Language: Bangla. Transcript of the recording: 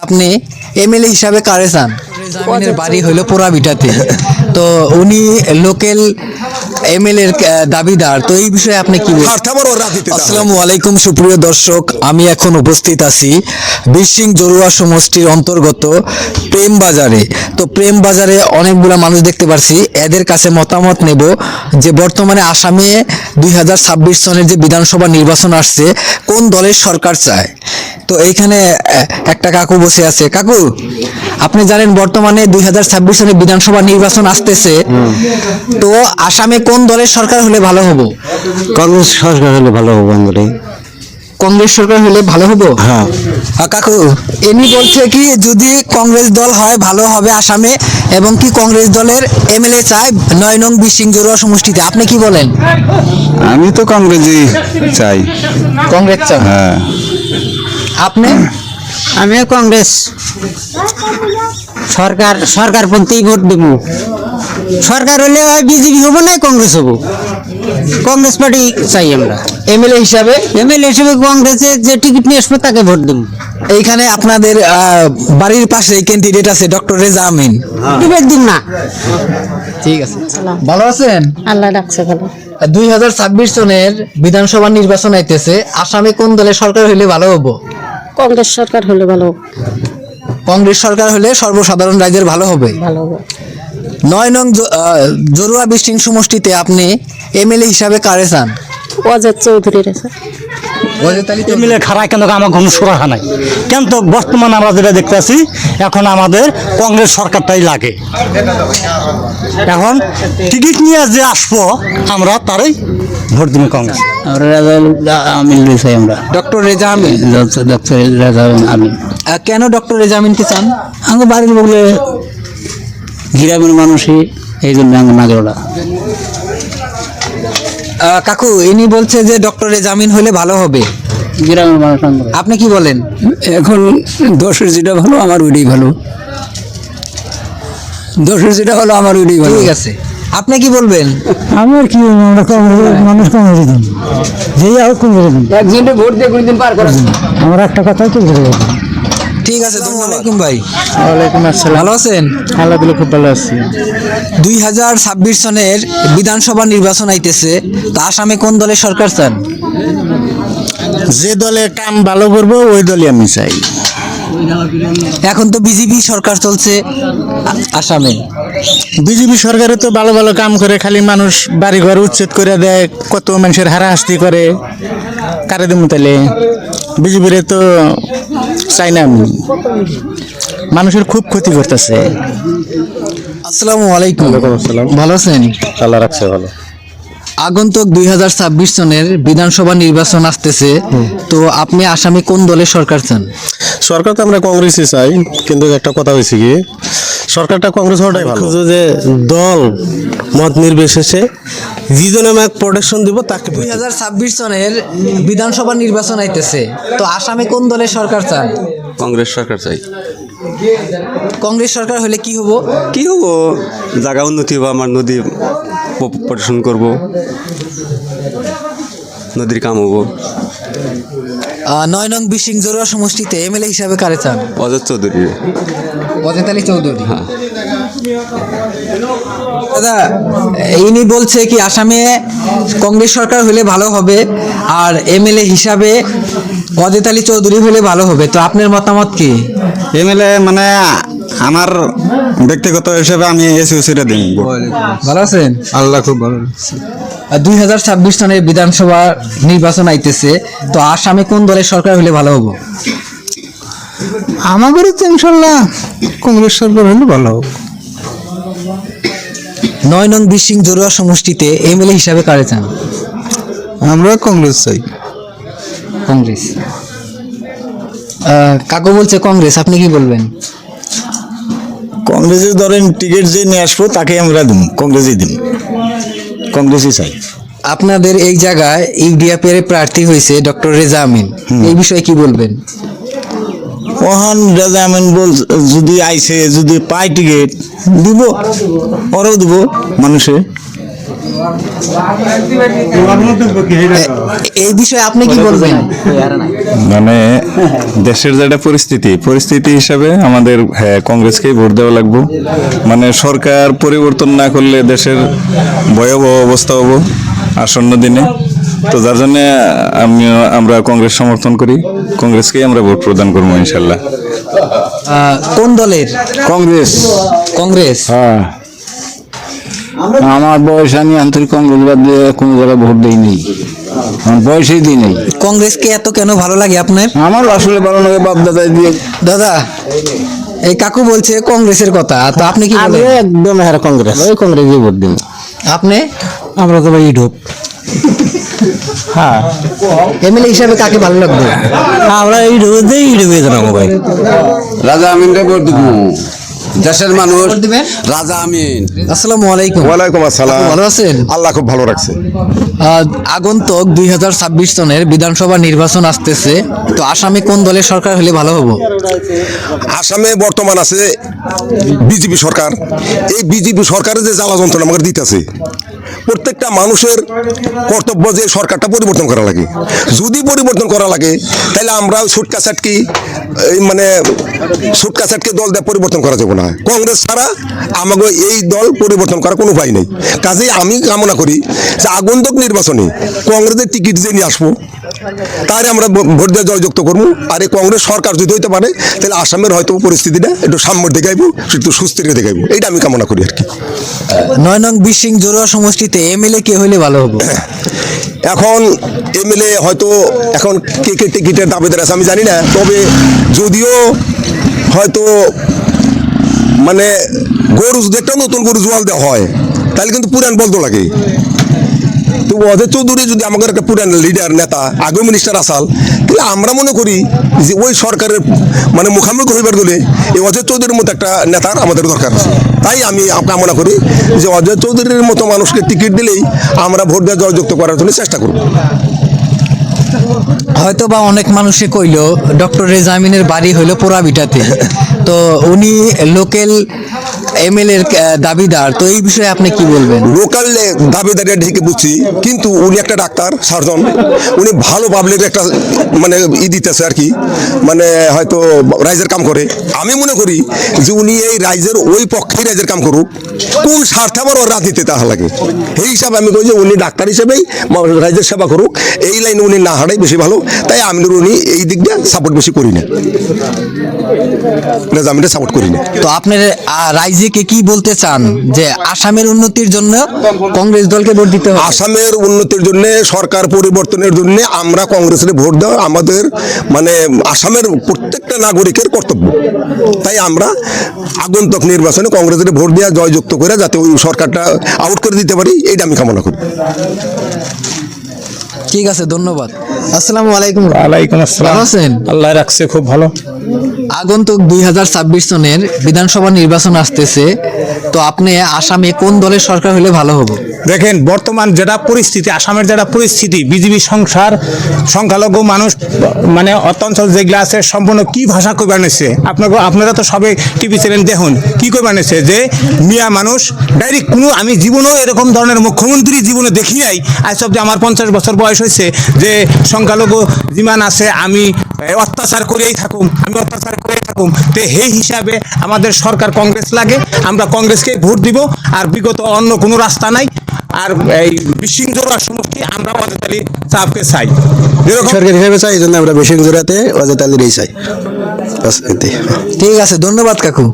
আপনি এমএলএ হিসাবে কারে চান? জামিনের বাড়ি হইলো পোড়াভিটাতে, তো উনি লোকাল এমএলএ এর দাবিদার, তো এই বিষয়ে আপনি কি বলবেন? আসসালামু আলাইকুম সুপ্রিয় দর্শক, আমি এখন উপস্থিত আছি বীরসিং জরুয়া সমষ্টির অন্তর্গত প্রেম বাজারে। তো প্রেম বাজারে অনেকগুলো মানুষ দেখতে পাচ্ছি, এদের কাছে মতামত নেব যে বর্তমানে আসামে 2026 সনের যে বিধানসভা নির্বাচন আসছে, কোন দলের সরকার চায়। তো এইখানে একটা কাকু বসে আছে। কাকু, আপনি জানেন বর্তমানে 2026 সনে বিধানসভা নির্বাচন আসতেছে, তো আসামে কোন দলের সরকার হলে ভালো হবো? কংগ্রেস সরকার হলে ভালো হবে বাঙালি। কংগ্রেস সরকার হলে ভালো হবো। হ্যাঁ। কাকু, এনি বলছে কি যদি কংগ্রেস দল হয় ভালো হবে আসামে, এবং কি কংগ্রেস দলের এমএলএ চায় 9 নং বীরসিং জরুয়া সমষ্টিতে। আপনি কি বলেন? আমি তো কংগ্রেসই চাই। কংগ্রেস চান? হ্যাঁ। আপনি? আমিও কংগ্রেস সরকারপন্থী ভোট দেব। সরকার হলে হয় বিজেপি হবো না কংগ্রেস হবো। কংগ্রেস পার্টি চাই আমরা। এমএলএ হিসাবে? এমএলএ হিসেবে কংগ্রেসের যে টিকিট নিয়ে আসবো তাকে ভোট দেবো। এইখানে আপনাদের বাড়ির পাশে ক্যান্ডিডেট আছে ডক্টর রেজা আমিন। টিকিট দিন না। ঠিক আছে, ভালো আছেন? আল্লাহ রাখছে ভালো। 2026 সনের বিধানসভা নির্বাচন আইতেছে, আসামে কোন দলের সরকার হলে ভালো হবো? কংগ্রেস সরকার হলে ভালো কংগ্রেস সরকার হলে সর্বসাধারণ রাজ্যের ভালো হবে। ভালো হবে। 9 নং জরুয়া বীরসিং সমষ্টিতে আপনি এমএলএ হিসাবে কারে চান? অজয় চৌধুরীর আছে। মিলে খারায় কেন আমার কোনো সুরাহা নাই, কিন্তু বর্তমানে আমরা যেটা দেখতে আছি এখন আমাদের কংগ্রেস সরকারটাই লাগে। এখন টিকিট নিয়ে যে আসবো আমরা তারই ভোট দিব কংগ্রেস। আমিন চাই আমরা। ডক্টর রেজা আমিন। ডক্টর রাজা আমিন। কেন ডক্টর রেজা আমিনকে চান? আমার বাড়ির বলে গ্রামের মানুষই এই জন্য আমার নাগরটা। কাকু, ইনি বলছে যে ডক্টর রেজা আমিন হলে ভালো হবে। গ্রামের মানুষ আপনি কি বলেন? এখন দশের যেটা ভালো আমার ওইটাই ভালো। দশের যেটা ভালো আমার ওইটাই ভালো। ঠিক আছে, আপনি কি বলবেন? আমার কি আমরা মানুষ কংগ্রেস দিন, যেই হোক কংগ্রেস দিন। একজনকে ভোট দিয়ে কোনদিন পার করে আমার একটা কথাই তো বলে গেলাম। ঠিক আছে, ধন্যবাদ ভাই। ওয়ালাইকুম আসসালাম। ভালো আছেন? আলহামদুলিল্লাহ খুব ভালো আছি। 2026 সনের বিধানসভা নির্বাচন আইতেছে, তো আসামে কোন দলের সরকার চান? যে দলে কাম ভালো করবো ওই দলই আমি চাই। এখন তো বিজেপি সরকার চলছে আসামে। বিজেপি সরকারে তো ভালো ভালো কাম করে, খালি মানুষ বাড়ি ঘর উচ্ছেদ করে দেয়, কত মানুষের হারাহাস্তি করে। কারে দেবো তাহলে? বিজেপির তো চাই না আমি। মানুষের খুব ক্ষতি করতেছে। আসসালামু আলাইকুম। ভালো আছেন? আল্লাহ রাখছে ভালো। আগন্তুক 2026 সনের বিধানসভা নির্বাচন আসতেছে, তো আপনি আসামে কোন দলের সরকার চান? সরকার তো আমরা কংগ্রেসই চাই, কিন্তু একটা কথা হয়েছে কি, সরকারটা কংগ্রেস হওয়াটাই ভালো। যে দল মত নির্বিশেষে যিজনে আমাকে প্রোটেকশন দিব তাকে। 2026 সনের বিধানসভা নির্বাচন আইতেছে, তো আসামে কোন দলের সরকার চান? কংগ্রেস সরকার চাই। কংগ্রেস সরকার হলে কি হবো? কি হবো, জায়গা উন্নতি হবো, আমার নদী প্রদর্শন করব, নদীর কাম হবো। 9 নং বীরসিং জরুয়া সমষ্টিতে এমএলএ হিসাবে কারে চান? অজয় চৌধুরী। অজয় আলী চৌধুরী। হ্যাঁ। দাদা, ইনি বলছে কি আসামে কংগ্রেস সরকার হলে ভালো হবে, আর এমএলএ হিসাবে অজয় আলী চৌধুরী হলে ভালো হবে, তো আপনার মতামত কি? এমএলএ মানে আমার ব্যক্তিগত হিসেবে আমি এসইউসিটা দিই। ভালো আছেন? আল্লাহ খুব ভালো। 2026 সনের বিধানসভা নির্বাচন আইতেছে, তো আসামে কোন দলের সরকার হলে ভালো হবে? আমাদের তো ইনশাল্লাহ কংগ্রেস সরকার হলে ভালো হোক। 9 নং বীরসিং জরুয়া সমষ্টিতে এমএলএ হিসাবে কারে চান? আমরা কংগ্রেস চাই। কংগ্রেস। কাকু বলছে কংগ্রেস, আপনি কি বলবেন? কংগ্রেসের ধরেন টিকিট যে নিয়ে আসবো তাকে আমরা দিব, কংগ্রেসই দিব, কংগ্রেসই চাই। আপনাদের এই জায়গায় ইউডিএফের প্রার্থী হয়েছে ডক্টর রেজা আমিন, এই বিষয়ে কি বলবেন? ওহান রেজা আমিন বল যদি আইসে, যদি পাই টিকিট দিব, ওরাও দিব মানুষে। এই বিষয়ে আপনি কি বলবেন? মানে দেশের যেটা পরিস্থিতি হিসাবে আমাদের কংগ্রেসকেই ভোট দেওয়া লাগবে। মানে সরকার পরিবর্তন না করলে দেশের ভয়াবহ অবস্থা হবো আসন্ন দিনে। তো যার জন্য আমরা কংগ্রেস সমর্থন করি, কংগ্রেসকেই আমরা ভোট প্রদান করবো ইনশাল্লাহ। কোন দলের? কংগ্রেস। কংগ্রেস। হ্যাঁ, আমার বয়স আমি আন্তরিক কংগ্রেস বাদ দিয়ে কোনো জায়গায় ভোট দিইনি, আমার বয়সেই দিই নেই। কংগ্রেসকে এত কেন ভালো লাগে আপনার? আমার আসলে ভালো লাগে বাপ দাদা দিয়ে। দাদা, এই কাকু বলছে কংগ্রেসের কথা, তো আপনি কি আমি বলেন? একদম হ্যাঁ কংগ্রেস, ওই কংগ্রেসে ভোট দিব। আপনি? আমরা তো ভাই ঢোক হ্যাঁ, এমএলএ হিসাবে কাকে ভালো লাগবে? আমরা এই ঢোক দিয়ে এই ঢোকে জানাবো ভাই। রাজা আমিনকে ভোট দিব, দেশের মানুষ ভোট দিবেন? রাজা আমিন। আসসালামু আলাইকুম। ওয়ালাইকুম আসসালাম। ভালো আছেন? আল্লাহ খুব ভালো রাখছে। আগন্তুক 2026 সনের বিধানসভা নির্বাচন আসতেছে, তো আসামে কোন দলের সরকার হলে ভালো হবো? আসামে বর্তমান আছে বিজেপি সরকার। এই বিজেপি সরকারের যে জ্বালা যন্ত্রণা আমাকে দিতেছে, প্রত্যেকটা মানুষের কর্তব্য যে সরকারটা পরিবর্তন করা লাগে। যদি পরিবর্তন করা লাগে তাহলে আমরা সুটকা চাটকি মানে সুটকা চাটকি দল দিয়ে পরিবর্তন করা যাবে না। কংগ্রেস ছাড়া আমাকে এই দল পরিবর্তন করার কোনো উপায় নেই। কাজেই আমি কামনা করি যে আগন্তুক নির্বাচনে কংগ্রেসের টিকিট যে নিয়ে আসবো, তারে আমরা ভোট দিয়ে জয়যুক্ত করবো। আর এই কংগ্রেস সরকার যদি হইতে পারে তাহলে আসামের হয়তো পরিস্থিতিটা একটু সাম্য দেখাইবো, একটু সুস্থির দেখাইবো। এইটা আমি কামনা করি আর কি। 9 নং বিশিং জরুয়া সমষ্টিতে এমএলএ কে হলে ভালো হবো? এখন এমএলএ হয়তো এখন কে টিকিটের দাবিদার আছে আমি জানি না, তবে যদিও হয়তো মানে গরু যদি একটা নতুন গরু জোয়াল দেওয়া হয় তাহলে কিন্তু পুরান বলতো লাগে। তো অজয় চৌধুরী যদি আমাদের একটা পুরান লিডার নেতা, আগেও মিনিস্টার আসাল, তাহলে আমরা মনে করি যে ওই সরকারের মানে মুখামুখি হইবার গেলে এই অজয় চৌধুরীর মতো একটা নেতার আমাদের দরকার আছে। তাই আমি কামনা করি যে অজয় চৌধুরীর মতো মানুষকে টিকিট দিলেই আমরা ভোট দিয়ে জয়যুক্ত করার জন্য চেষ্টা করব। হয়তো বা অনেক মানুষে কইলো ডক্টর রেজামিনের বাড়ি হইলো পোড়াবিটাতে, তো উনি লোকাল এমএলএ এর দাবিদার, তো এই বিষয়ে আপনি কি বলবেন? লোকাল দাবিদারিয়া ঢেকে বুঝছি, কিন্তু উনি একটা ডাক্তার সার্জন, উনি ভালো পাবলিক একটা মানে দিতেছে আর কি, মানে হয়তো রাইজের কাম করে। আমি মনে করি যে উনি এই রাইজের ওই পক্ষে রাইজের কাম করুক, কোন স্বার্থে আবার ওর রাজনীতি তাহা লাগে। এই হিসাবে আমি কই যে উনি ডাক্তার হিসেবেই রাইজের সেবা করুক, এই লাইনে উনি না হারাই বেশি ভালো। তাই আমি উনি এই দিক দিয়ে সাপোর্ট বেশি করি না, আমি সাপোর্ট করি না। তো আপনার রাইজেকে কি বলতে চান যে আসামের উন্নতির জন্য কংগ্রেস দলকে ভোট দিতে হবে? আসামের উন্নতির জন্য, সরকার পরিবর্তনের জন্য আমরা কংগ্রেসের ভোট দেওয়া আমাদের মানে আসামের প্রত্যেকটা নাগরিকের কর্তব্য। তাই আমরা আগন্তুক নির্বাচনে কংগ্রেসের ভোট দেওয়া জয়যুক্ত করে যাতে ওই সরকারটা আউট করে দিতে পারি, এইটা আমি কামনা করি। ঠিক আছে, ধন্যবাদ। আসসালামু আলাইকুম। ওয়ালাইকুম আসসালাম। ভালো আছেন? আল্লাহ রাখছে খুব ভালো। আগন্তুক 2026 সনের বিধানসভা নির্বাচন আসতেছে, তো আপনি আসামে কোন দলের সরকার হলে ভালো হবে? দেখেন বর্তমান যেটা পরিস্থিতি, আসামের যেটা পরিস্থিতি, বিজেপি সংখ্যালঘু মানুষ মানে অঞ্চল যেগুলো আছে সম্পূর্ণ কি ভাষা কই বানিয়েছে, আপনারা তো সবাই টিভি চ্যানেল দেখুন কি কই বানিয়েছে যে মিয়া মানুষ ডাইরেক্ট কোনো, আমি জীবনেও এরকম ধরনের মুখ্যমন্ত্রী জীবনে দেখি নাই। আজ অব্দি আমার 50 বছর বয়স হয়েছে যে সংখ্যালঘু যিমান আছে আমি অত্যাচার করেই থাকুম, তো সেই হিসাবে আমাদের সরকার কংগ্রেস লাগে, আমরা কংগ্রেসকে ভোট দিব। আর বিগত অন্য কোনো রাস্তা নাই। আর এই বিশিং জোড়া সমষ্টি আমরা অজয় আলী সাহেবকে চাই, সরকার হিসেবে চাই, এই জন্য আমরা বেশি জোড়াতে অজয় আলীরই চাই। ঠিক আছে, ধন্যবাদ কাকু।